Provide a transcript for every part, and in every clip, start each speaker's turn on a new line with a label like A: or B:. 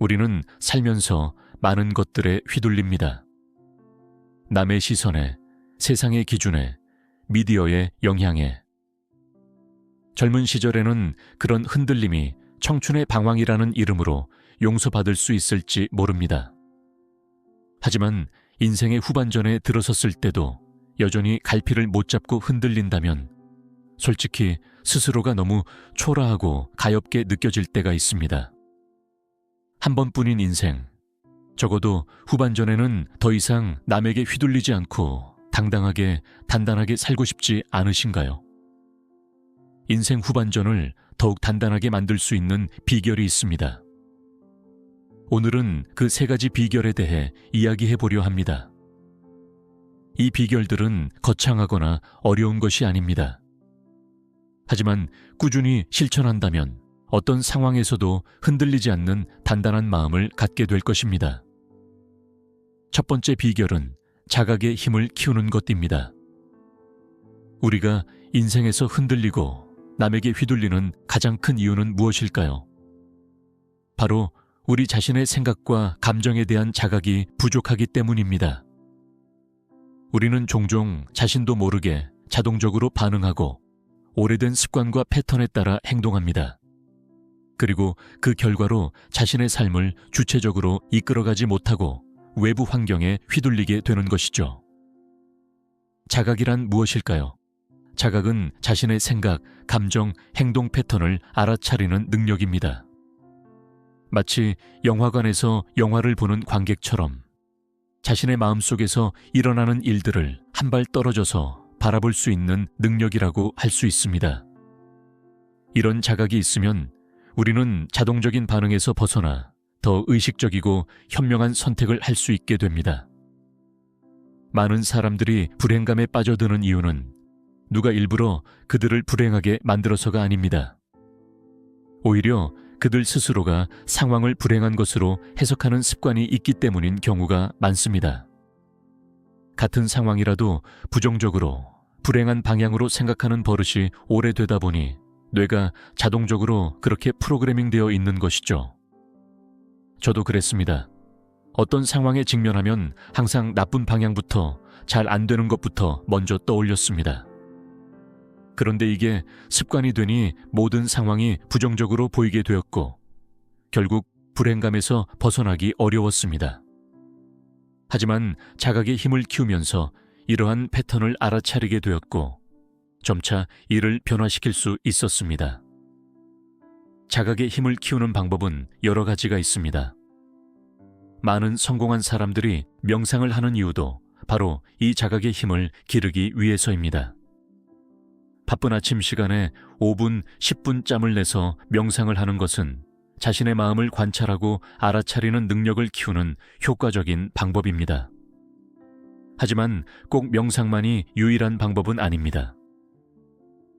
A: 우리는 살면서 많은 것들에 휘둘립니다. 남의 시선에, 세상의 기준에, 미디어의 영향에. 젊은 시절에는 그런 흔들림이 청춘의 방황이라는 이름으로 용서받을 수 있을지 모릅니다. 하지만 인생의 후반전에 들어섰을 때도 여전히 갈피를 못 잡고 흔들린다면 솔직히 스스로가 너무 초라하고 가엾게 느껴질 때가 있습니다. 한 번뿐인 인생, 적어도 후반전에는 더 이상 남에게 휘둘리지 않고 당당하게 단단하게 살고 싶지 않으신가요? 인생 후반전을 더욱 단단하게 만들 수 있는 비결이 있습니다. 오늘은 그 3가지 비결에 대해 이야기해 보려 합니다. 이 비결들은 거창하거나 어려운 것이 아닙니다. 하지만 꾸준히 실천한다면 어떤 상황에서도 흔들리지 않는 단단한 마음을 갖게 될 것입니다. 첫 번째 비결은 자각의 힘을 키우는 것입니다. 우리가 인생에서 흔들리고 남에게 휘둘리는 가장 큰 이유는 무엇일까요? 바로 우리 자신의 생각과 감정에 대한 자각이 부족하기 때문입니다. 우리는 종종 자신도 모르게 자동적으로 반응하고 오래된 습관과 패턴에 따라 행동합니다. 그리고 그 결과로 자신의 삶을 주체적으로 이끌어가지 못하고 외부 환경에 휘둘리게 되는 것이죠. 자각이란 무엇일까요? 자각은 자신의 생각, 감정, 행동 패턴을 알아차리는 능력입니다. 마치 영화관에서 영화를 보는 관객처럼 자신의 마음속에서 일어나는 일들을 한 발 떨어져서 바라볼 수 있는 능력이라고 할 수 있습니다. 이런 자각이 있으면 우리는 자동적인 반응에서 벗어나 더 의식적이고 현명한 선택을 할 수 있게 됩니다. 많은 사람들이 불행감에 빠져드는 이유는 누가 일부러 그들을 불행하게 만들어서가 아닙니다. 오히려 그들 스스로가 상황을 불행한 것으로 해석하는 습관이 있기 때문인 경우가 많습니다. 같은 상황이라도 부정적으로, 불행한 방향으로 생각하는 버릇이 오래되다 보니 뇌가 자동적으로 그렇게 프로그래밍 되어 있는 것이죠. 저도 그랬습니다. 어떤 상황에 직면하면 항상 나쁜 방향부터, 잘 안 되는 것부터 먼저 떠올렸습니다. 그런데 이게 습관이 되니 모든 상황이 부정적으로 보이게 되었고 결국 불행감에서 벗어나기 어려웠습니다. 하지만 자각의 힘을 키우면서 이러한 패턴을 알아차리게 되었고 점차 이를 변화시킬 수 있었습니다. 자각의 힘을 키우는 방법은 여러 가지가 있습니다. 많은 성공한 사람들이 명상을 하는 이유도 바로 이 자각의 힘을 기르기 위해서입니다. 바쁜 아침 시간에 5분, 10분 짬을 내서 명상을 하는 것은 자신의 마음을 관찰하고 알아차리는 능력을 키우는 효과적인 방법입니다. 하지만 꼭 명상만이 유일한 방법은 아닙니다.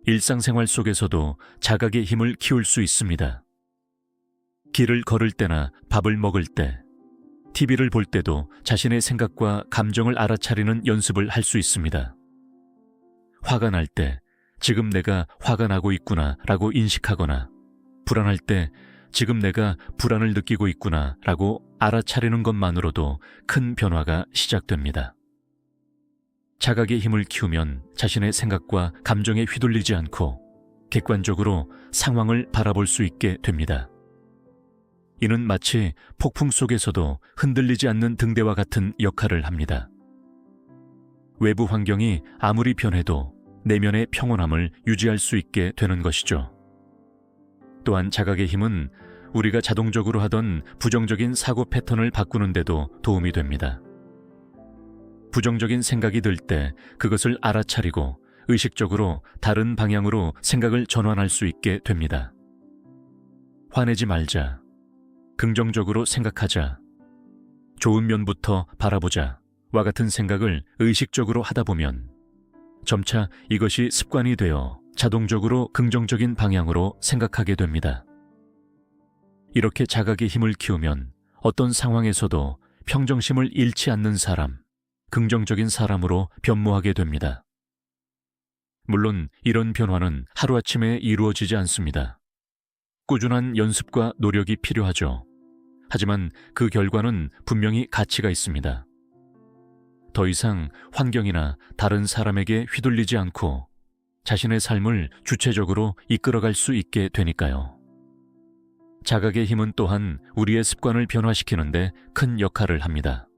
A: 일상생활 속에서도 자각의 힘을 키울 수 있습니다. 길을 걸을 때나 밥을 먹을 때, TV를 볼 때도 자신의 생각과 감정을 알아차리는 연습을 할 수 있습니다. 화가 날 때, 지금 내가 화가 나고 있구나 라고 인식하거나 불안할 때 지금 내가 불안을 느끼고 있구나 라고 알아차리는 것만으로도 큰 변화가 시작됩니다. 자각의 힘을 키우면 자신의 생각과 감정에 휘둘리지 않고 객관적으로 상황을 바라볼 수 있게 됩니다. 이는 마치 폭풍 속에서도 흔들리지 않는 등대와 같은 역할을 합니다. 외부 환경이 아무리 변해도 내면의 평온함을 유지할 수 있게 되는 것이죠. 또한 자각의 힘은 우리가 자동적으로 하던 부정적인 사고 패턴을 바꾸는 데도 도움이 됩니다. 부정적인 생각이 들 때 그것을 알아차리고 의식적으로 다른 방향으로 생각을 전환할 수 있게 됩니다. 화내지 말자, 긍정적으로 생각하자, 좋은 면부터 바라보자 와 같은 생각을 의식적으로 하다 보면 점차 이것이 습관이 되어 자동적으로 긍정적인 방향으로 생각하게 됩니다. 이렇게 자각의 힘을 키우면 어떤 상황에서도 평정심을 잃지 않는 사람, 긍정적인 사람으로 변모하게 됩니다. 물론 이런 변화는 하루아침에 이루어지지 않습니다. 꾸준한 연습과 노력이 필요하죠. 하지만 그 결과는 분명히 가치가 있습니다. 더 이상 환경이나 다른 사람에게 휘둘리지 않고 자신의 삶을 주체적으로 이끌어갈 수 있게 되니까요. 자각의 힘은 또한 우리의 습관을 변화시키는데 큰 역할을 합니다.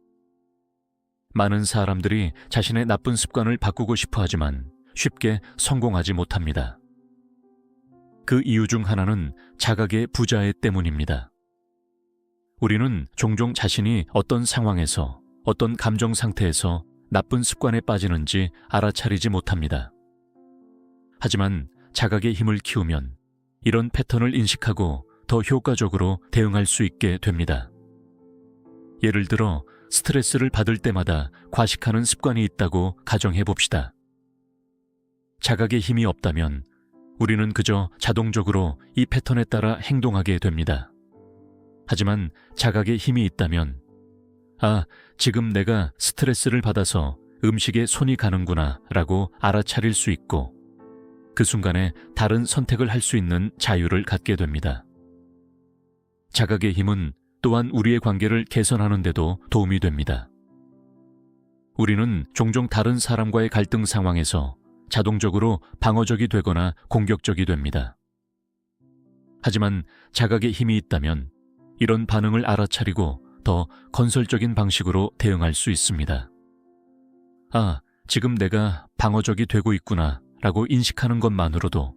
A: 많은 사람들이 자신의 나쁜 습관을 바꾸고 싶어 하지만 쉽게 성공하지 못합니다. 그 이유 중 하나는 자각의 부자애 때문입니다. 우리는 종종 자신이 어떤 상황에서, 어떤 감정 상태에서 나쁜 습관에 빠지는지 알아차리지 못합니다. 하지만 자각의 힘을 키우면 이런 패턴을 인식하고 더 효과적으로 대응할 수 있게 됩니다. 예를 들어 스트레스를 받을 때마다 과식하는 습관이 있다고 가정해 봅시다. 자각의 힘이 없다면 우리는 그저 자동적으로 이 패턴에 따라 행동하게 됩니다. 하지만 자각의 힘이 있다면, 지금 내가 스트레스를 받아서 음식에 손이 가는구나 라고 알아차릴 수 있고, 그 순간에 다른 선택을 할 수 있는 자유를 갖게 됩니다. 자각의 힘은 또한 우리의 관계를 개선하는 데도 도움이 됩니다. 우리는 종종 다른 사람과의 갈등 상황에서 자동적으로 방어적이 되거나 공격적이 됩니다. 하지만 자각의 힘이 있다면 이런 반응을 알아차리고 더 건설적인 방식으로 대응할 수 있습니다. 지금 내가 방어적이 되고 있구나 라고 인식하는 것만으로도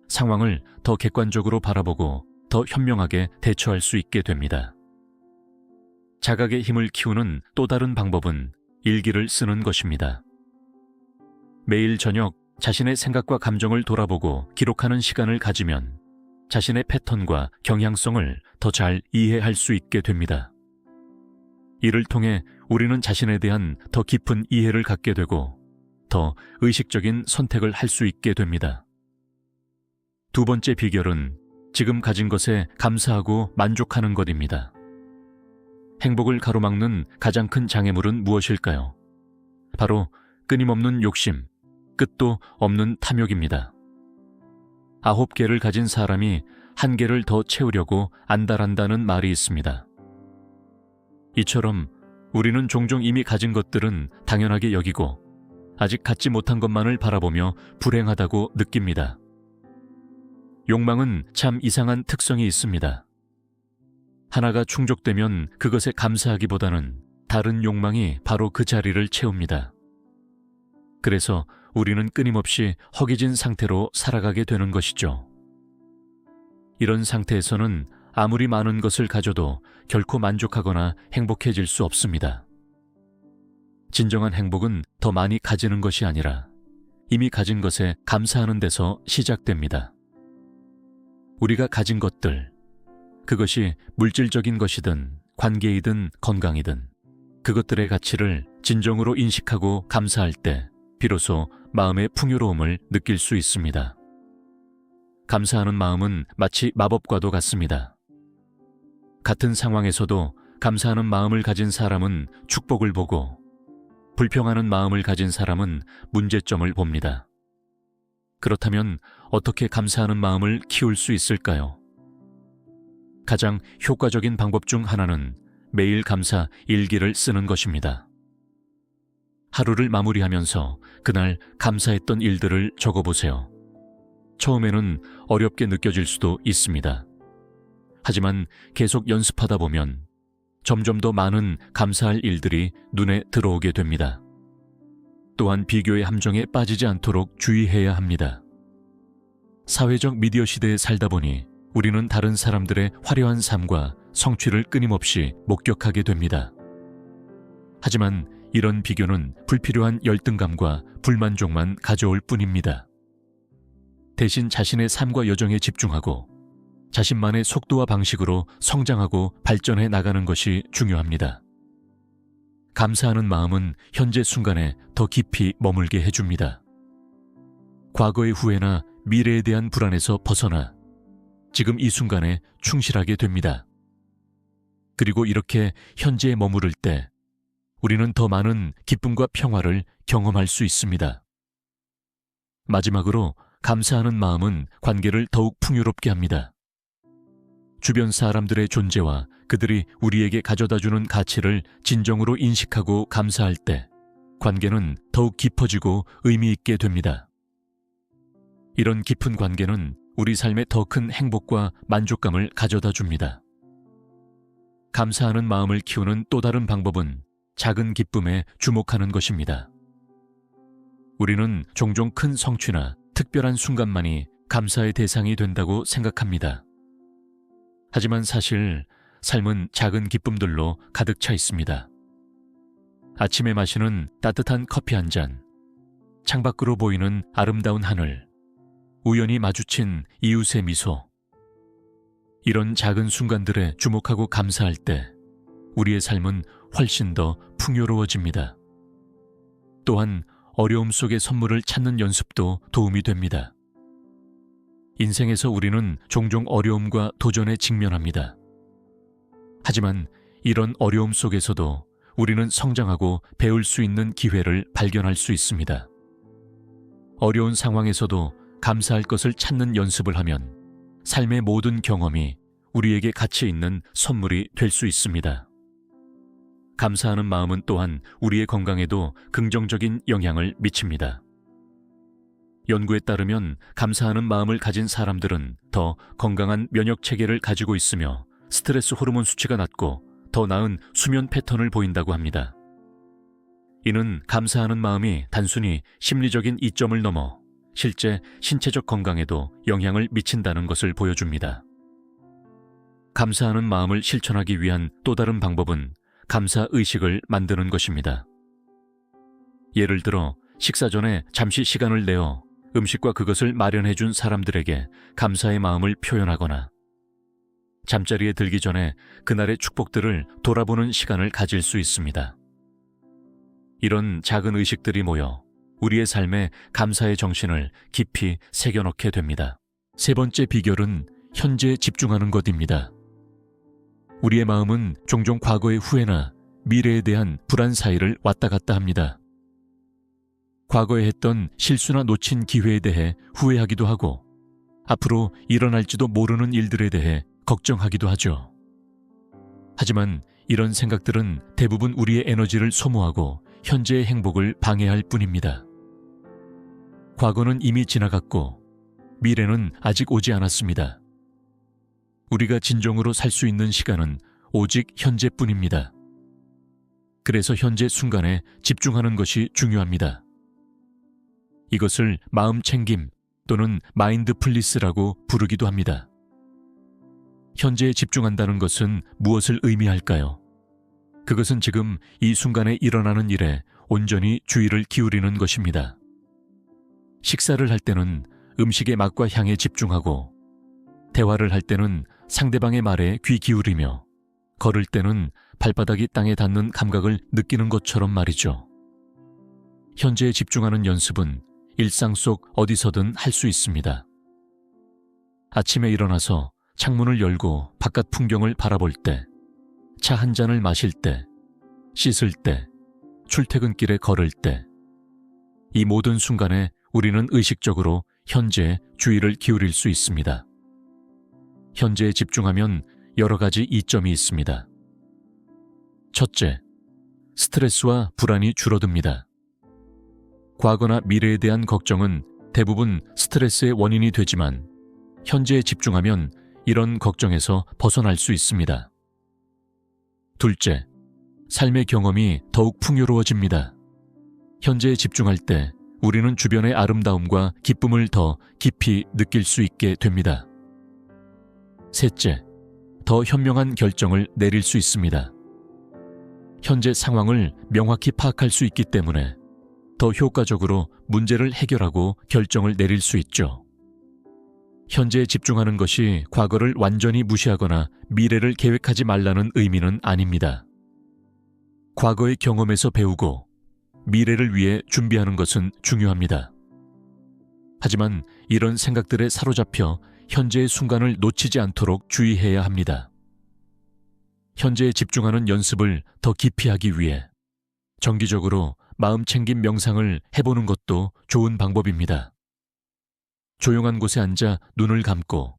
A: 상황을 더 객관적으로 바라보고 더 현명하게 대처할 수 있게 됩니다. 자각의 힘을 키우는 또 다른 방법은 일기를 쓰는 것입니다. 매일 저녁 자신의 생각과 감정을 돌아보고 기록하는 시간을 가지면 자신의 패턴과 경향성을 더 잘 이해할 수 있게 됩니다. 이를 통해 우리는 자신에 대한 더 깊은 이해를 갖게 되고 더 의식적인 선택을 할 수 있게 됩니다. 두 번째 비결은 지금 가진 것에 감사하고 만족하는 것입니다. 행복을 가로막는 가장 큰 장애물은 무엇일까요? 바로 끊임없는 욕심, 끝도 없는 탐욕입니다. 9개를 가진 사람이 1개를 더 채우려고 안달한다는 말이 있습니다. 이처럼 우리는 종종 이미 가진 것들은 당연하게 여기고 아직 갖지 못한 것만을 바라보며 불행하다고 느낍니다. 욕망은 참 이상한 특성이 있습니다. 하나가 충족되면 그것에 감사하기보다는 다른 욕망이 바로 그 자리를 채웁니다. 그래서 우리는 끊임없이 허기진 상태로 살아가게 되는 것이죠. 이런 상태에서는 아무리 많은 것을 가져도 결코 만족하거나 행복해질 수 없습니다. 진정한 행복은 더 많이 가지는 것이 아니라 이미 가진 것에 감사하는 데서 시작됩니다. 우리가 가진 것들, 그것이 물질적인 것이든 관계이든 건강이든 그것들의 가치를 진정으로 인식하고 감사할 때 비로소 마음의 풍요로움을 느낄 수 있습니다. 감사하는 마음은 마치 마법과도 같습니다. 같은 상황에서도 감사하는 마음을 가진 사람은 축복을 보고 불평하는 마음을 가진 사람은 문제점을 봅니다. 그렇다면 어떻게 감사하는 마음을 키울 수 있을까요? 가장 효과적인 방법 중 하나는 매일 감사 일기를 쓰는 것입니다. 하루를 마무리하면서 그날 감사했던 일들을 적어보세요. 처음에는 어렵게 느껴질 수도 있습니다. 하지만 계속 연습하다 보면 점점 더 많은 감사할 일들이 눈에 들어오게 됩니다. 또한 비교의 함정에 빠지지 않도록 주의해야 합니다. 사회적 미디어 시대에 살다 보니 우리는 다른 사람들의 화려한 삶과 성취를 끊임없이 목격하게 됩니다. 하지만 이런 비교는 불필요한 열등감과 불만족만 가져올 뿐입니다. 대신 자신의 삶과 여정에 집중하고 자신만의 속도와 방식으로 성장하고 발전해 나가는 것이 중요합니다. 감사하는 마음은 현재 순간에 더 깊이 머물게 해줍니다. 과거의 후회나 미래에 대한 불안에서 벗어나 지금 이 순간에 충실하게 됩니다. 그리고 이렇게 현재에 머무를 때 우리는 더 많은 기쁨과 평화를 경험할 수 있습니다. 마지막으로 감사하는 마음은 관계를 더욱 풍요롭게 합니다. 주변 사람들의 존재와 그들이 우리에게 가져다주는 가치를 진정으로 인식하고 감사할 때 관계는 더욱 깊어지고 의미 있게 됩니다. 이런 깊은 관계는 우리 삶에 더 큰 행복과 만족감을 가져다 줍니다. 감사하는 마음을 키우는 또 다른 방법은 작은 기쁨에 주목하는 것입니다. 우리는 종종 큰 성취나 특별한 순간만이 감사의 대상이 된다고 생각합니다. 하지만 사실 삶은 작은 기쁨들로 가득 차 있습니다. 아침에 마시는 따뜻한 커피 한 잔, 창밖으로 보이는 아름다운 하늘, 우연히 마주친 이웃의 미소. 이런 작은 순간들에 주목하고 감사할 때 우리의 삶은 훨씬 더 풍요로워집니다. 또한 어려움 속의 선물을 찾는 연습도 도움이 됩니다. 인생에서 우리는 종종 어려움과 도전에 직면합니다. 하지만 이런 어려움 속에서도 우리는 성장하고 배울 수 있는 기회를 발견할 수 있습니다. 어려운 상황에서도 감사할 것을 찾는 연습을 하면 삶의 모든 경험이 우리에게 가치 있는 선물이 될 수 있습니다. 감사하는 마음은 또한 우리의 건강에도 긍정적인 영향을 미칩니다. 연구에 따르면 감사하는 마음을 가진 사람들은 더 건강한 면역 체계를 가지고 있으며 스트레스 호르몬 수치가 낮고 더 나은 수면 패턴을 보인다고 합니다. 이는 감사하는 마음이 단순히 심리적인 이점을 넘어 실제 신체적 건강에도 영향을 미친다는 것을 보여줍니다. 감사하는 마음을 실천하기 위한 또 다른 방법은 감사 의식을 만드는 것입니다. 예를 들어 식사 전에 잠시 시간을 내어 음식과 그것을 마련해 준 사람들에게 감사의 마음을 표현하거나 잠자리에 들기 전에 그날의 축복들을 돌아보는 시간을 가질 수 있습니다. 이런 작은 의식들이 모여 우리의 삶에 감사의 정신을 깊이 새겨넣게 됩니다. 세 번째 비결은 현재에 집중하는 것입니다. 우리의 마음은 종종 과거의 후회나 미래에 대한 불안 사이를 왔다 갔다 합니다. 과거에 했던 실수나 놓친 기회에 대해 후회하기도 하고 앞으로 일어날지도 모르는 일들에 대해 걱정하기도 하죠. 하지만 이런 생각들은 대부분 우리의 에너지를 소모하고 현재의 행복을 방해할 뿐입니다. 과거는 이미 지나갔고 미래는 아직 오지 않았습니다. 우리가 진정으로 살 수 있는 시간은 오직 현재뿐입니다. 그래서 현재 순간에 집중하는 것이 중요합니다. 이것을 마음 챙김 또는 마인드풀리스라고 부르기도 합니다. 현재에 집중한다는 것은 무엇을 의미할까요? 그것은 지금 이 순간에 일어나는 일에 온전히 주의를 기울이는 것입니다. 식사를 할 때는 음식의 맛과 향에 집중하고, 대화를 할 때는 상대방의 말에 귀 기울이며, 걸을 때는 발바닥이 땅에 닿는 감각을 느끼는 것처럼 말이죠. 현재에 집중하는 연습은 일상 속 어디서든 할 수 있습니다. 아침에 일어나서 창문을 열고 바깥 풍경을 바라볼 때, 차 한 잔을 마실 때, 씻을 때, 출퇴근길에 걸을 때, 이 모든 순간에 우리는 의식적으로 현재에 주의를 기울일 수 있습니다. 현재에 집중하면 여러 가지 이점이 있습니다. 첫째, 스트레스와 불안이 줄어듭니다. 과거나 미래에 대한 걱정은 대부분 스트레스의 원인이 되지만 현재에 집중하면 이런 걱정에서 벗어날 수 있습니다. 둘째, 삶의 경험이 더욱 풍요로워집니다. 현재에 집중할 때 우리는 주변의 아름다움과 기쁨을 더 깊이 느낄 수 있게 됩니다. 셋째, 더 현명한 결정을 내릴 수 있습니다. 현재 상황을 명확히 파악할 수 있기 때문에 더 효과적으로 문제를 해결하고 결정을 내릴 수 있죠. 현재에 집중하는 것이 과거를 완전히 무시하거나 미래를 계획하지 말라는 의미는 아닙니다. 과거의 경험에서 배우고 미래를 위해 준비하는 것은 중요합니다. 하지만 이런 생각들에 사로잡혀 현재의 순간을 놓치지 않도록 주의해야 합니다. 현재에 집중하는 연습을 더 깊이 하기 위해 정기적으로 마음챙김 명상을 해보는 것도 좋은 방법입니다. 조용한 곳에 앉아 눈을 감고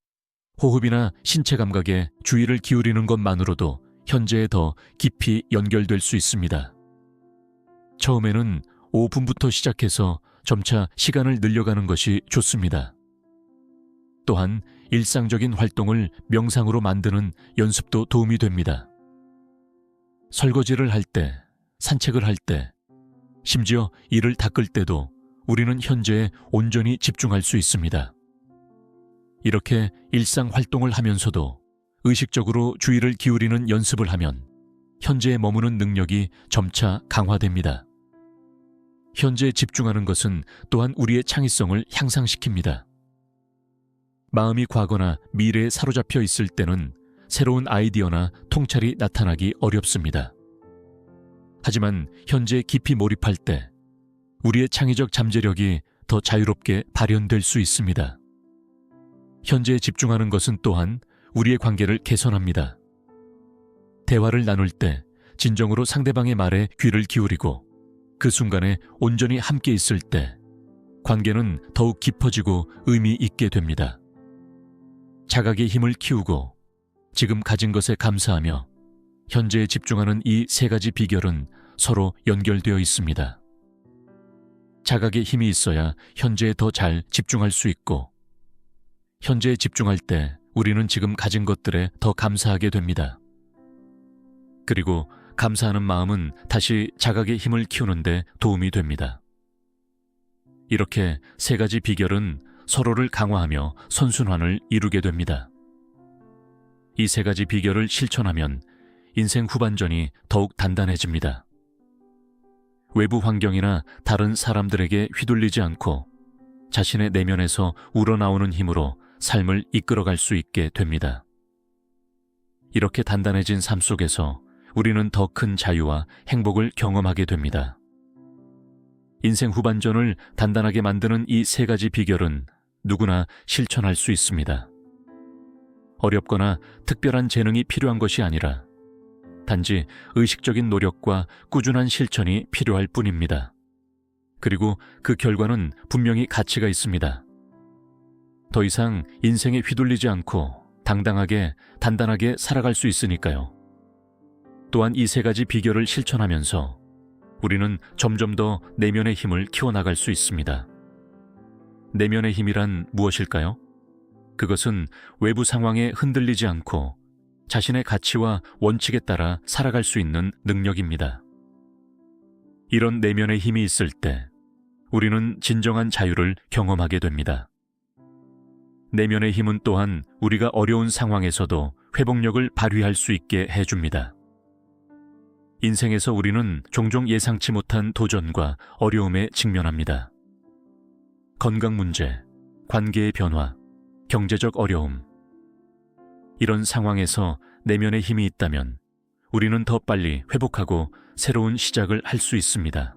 A: 호흡이나 신체 감각에 주의를 기울이는 것만으로도 현재에 더 깊이 연결될 수 있습니다. 처음에는 5분부터 시작해서 점차 시간을 늘려가는 것이 좋습니다. 또한 일상적인 활동을 명상으로 만드는 연습도 도움이 됩니다. 설거지를 할 때, 산책을 할 때, 심지어 이를 닦을 때도 우리는 현재에 온전히 집중할 수 있습니다. 이렇게 일상 활동을 하면서도 의식적으로 주의를 기울이는 연습을 하면 현재에 머무는 능력이 점차 강화됩니다. 현재에 집중하는 것은 또한 우리의 창의성을 향상시킵니다. 마음이 과거나 미래에 사로잡혀 있을 때는 새로운 아이디어나 통찰이 나타나기 어렵습니다. 하지만 현재에 깊이 몰입할 때 우리의 창의적 잠재력이 더 자유롭게 발현될 수 있습니다. 현재에 집중하는 것은 또한 우리의 관계를 개선합니다. 대화를 나눌 때 진정으로 상대방의 말에 귀를 기울이고 그 순간에 온전히 함께 있을 때 관계는 더욱 깊어지고 의미 있게 됩니다. 자각의 힘을 키우고 지금 가진 것에 감사하며 현재에 집중하는 이 세 가지 비결은 서로 연결되어 있습니다. 자각의 힘이 있어야 현재에 더 잘 집중할 수 있고 현재에 집중할 때 우리는 지금 가진 것들에 더 감사하게 됩니다. 그리고 감사하는 마음은 다시 자각의 힘을 키우는데 도움이 됩니다. 이렇게 세 가지 비결은 서로를 강화하며 선순환을 이루게 됩니다. 이 세 가지 비결을 실천하면 인생 후반전이 더욱 단단해집니다. 외부 환경이나 다른 사람들에게 휘둘리지 않고 자신의 내면에서 우러나오는 힘으로 삶을 이끌어갈 수 있게 됩니다. 이렇게 단단해진 삶 속에서 우리는 더 큰 자유와 행복을 경험하게 됩니다. 인생 후반전을 단단하게 만드는 이 세 가지 비결은 누구나 실천할 수 있습니다. 어렵거나 특별한 재능이 필요한 것이 아니라 단지 의식적인 노력과 꾸준한 실천이 필요할 뿐입니다. 그리고 그 결과는 분명히 가치가 있습니다. 더 이상 인생에 휘둘리지 않고 당당하게 단단하게 살아갈 수 있으니까요. 또한 이 세 가지 비결을 실천하면서 우리는 점점 더 내면의 힘을 키워나갈 수 있습니다. 내면의 힘이란 무엇일까요? 그것은 외부 상황에 흔들리지 않고 자신의 가치와 원칙에 따라 살아갈 수 있는 능력입니다. 이런 내면의 힘이 있을 때 우리는 진정한 자유를 경험하게 됩니다. 내면의 힘은 또한 우리가 어려운 상황에서도 회복력을 발휘할 수 있게 해줍니다. 인생에서 우리는 종종 예상치 못한 도전과 어려움에 직면합니다. 건강 문제, 관계의 변화, 경제적 어려움. 이런 상황에서 내면의 힘이 있다면 우리는 더 빨리 회복하고 새로운 시작을 할 수 있습니다.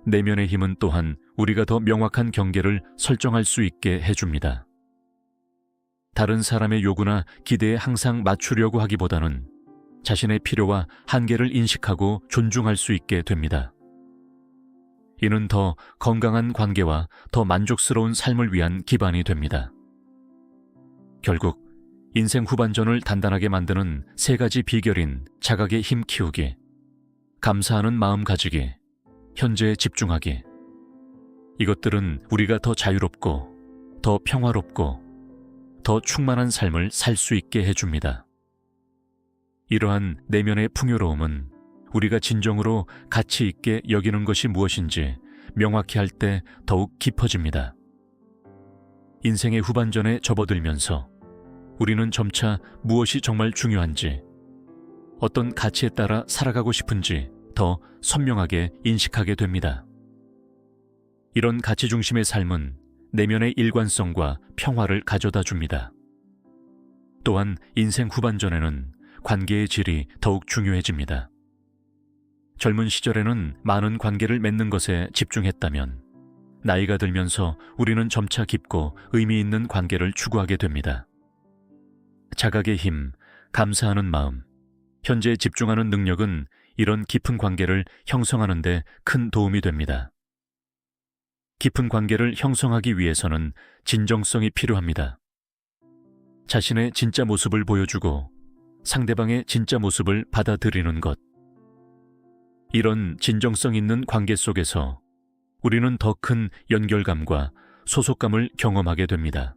A: 내면의 힘은 또한 우리가 더 명확한 경계를 설정할 수 있게 해줍니다. 다른 사람의 요구나 기대에 항상 맞추려고 하기보다는 자신의 필요와 한계를 인식하고 존중할 수 있게 됩니다. 이는 더 건강한 관계와 더 만족스러운 삶을 위한 기반이 됩니다. 결국 인생 후반전을 단단하게 만드는 세 가지 비결인 자각의 힘 키우기, 감사하는 마음 가지기, 현재에 집중하기. 이것들은 우리가 더 자유롭고 더 평화롭고 더 충만한 삶을 살 수 있게 해줍니다. 이러한 내면의 풍요로움은 우리가 진정으로 가치 있게 여기는 것이 무엇인지 명확히 할 때 더욱 깊어집니다. 인생의 후반전에 접어들면서 우리는 점차 무엇이 정말 중요한지, 어떤 가치에 따라 살아가고 싶은지 더 선명하게 인식하게 됩니다. 이런 가치 중심의 삶은 내면의 일관성과 평화를 가져다 줍니다. 또한 인생 후반전에는 관계의 질이 더욱 중요해집니다. 젊은 시절에는 많은 관계를 맺는 것에 집중했다면 나이가 들면서 우리는 점차 깊고 의미 있는 관계를 추구하게 됩니다. 자각의 힘, 감사하는 마음, 현재에 집중하는 능력은 이런 깊은 관계를 형성하는 데 큰 도움이 됩니다. 깊은 관계를 형성하기 위해서는 진정성이 필요합니다. 자신의 진짜 모습을 보여주고 상대방의 진짜 모습을 받아들이는 것. 이런 진정성 있는 관계 속에서 우리는 더 큰 연결감과 소속감을 경험하게 됩니다.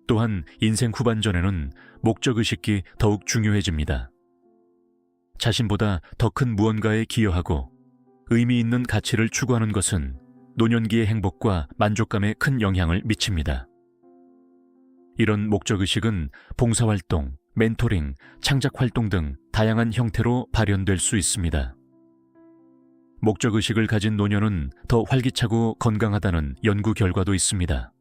A: 또한 인생 후반전에는 목적의식이 더욱 중요해집니다. 자신보다 더 큰 무언가에 기여하고 의미 있는 가치를 추구하는 것은 노년기의 행복과 만족감에 큰 영향을 미칩니다. 이런 목적의식은 봉사활동, 멘토링, 창작활동 등 다양한 형태로 발현될 수 있습니다. 목적의식을 가진 노년은 더 활기차고 건강하다는 연구 결과도 있습니다.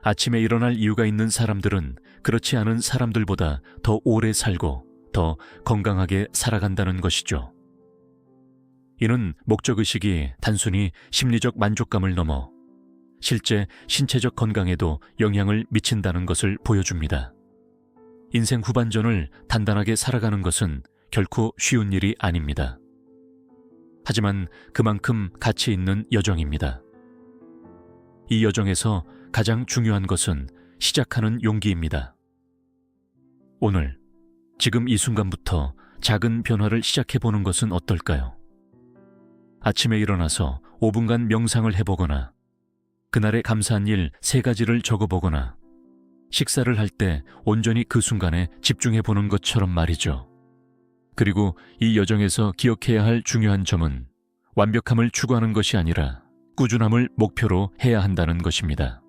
A: 아침에 일어날 이유가 있는 사람들은 그렇지 않은 사람들보다 더 오래 살고 더 건강하게 살아간다는 것이죠. 이는 목적의식이 단순히 심리적 만족감을 넘어 실제 신체적 건강에도 영향을 미친다는 것을 보여줍니다. 인생 후반전을 단단하게 살아가는 것은 결코 쉬운 일이 아닙니다. 하지만 그만큼 가치 있는 여정입니다. 이 여정에서 가장 중요한 것은 시작하는 용기입니다. 오늘, 지금 이 순간부터 작은 변화를 시작해보는 것은 어떨까요? 아침에 일어나서 5분간 명상을 해보거나 그날의 감사한 일 3가지를 적어보거나 식사를 할 때 온전히 그 순간에 집중해보는 것처럼 말이죠. 그리고 이 여정에서 기억해야 할 중요한 점은 완벽함을 추구하는 것이 아니라 꾸준함을 목표로 해야 한다는 것입니다.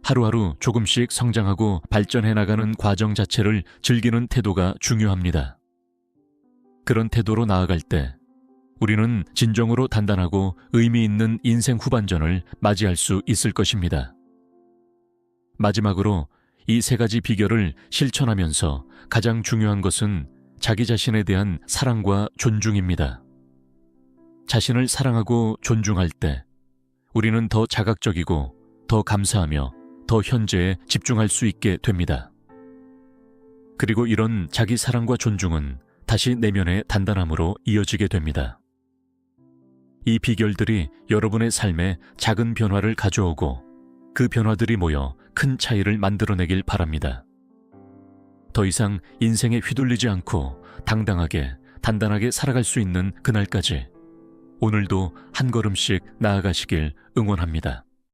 A: 하루하루 조금씩 성장하고 발전해 나가는 과정 자체를 즐기는 태도가 중요합니다. 그런 태도로 나아갈 때 우리는 진정으로 단단하고 의미 있는 인생 후반전을 맞이할 수 있을 것입니다. 마지막으로 이 3가지 비결을 실천하면서 가장 중요한 것은 자기 자신에 대한 사랑과 존중입니다. 자신을 사랑하고 존중할 때 우리는 더 자각적이고 더 감사하며 더 현재에 집중할 수 있게 됩니다. 그리고 이런 자기 사랑과 존중은 다시 내면의 단단함으로 이어지게 됩니다. 이 비결들이 여러분의 삶에 작은 변화를 가져오고 그 변화들이 모여 큰 차이를 만들어내길 바랍니다. 더 이상 인생에 휘둘리지 않고 당당하게, 단단하게 살아갈 수 있는 그날까지 오늘도 한 걸음씩 나아가시길 응원합니다.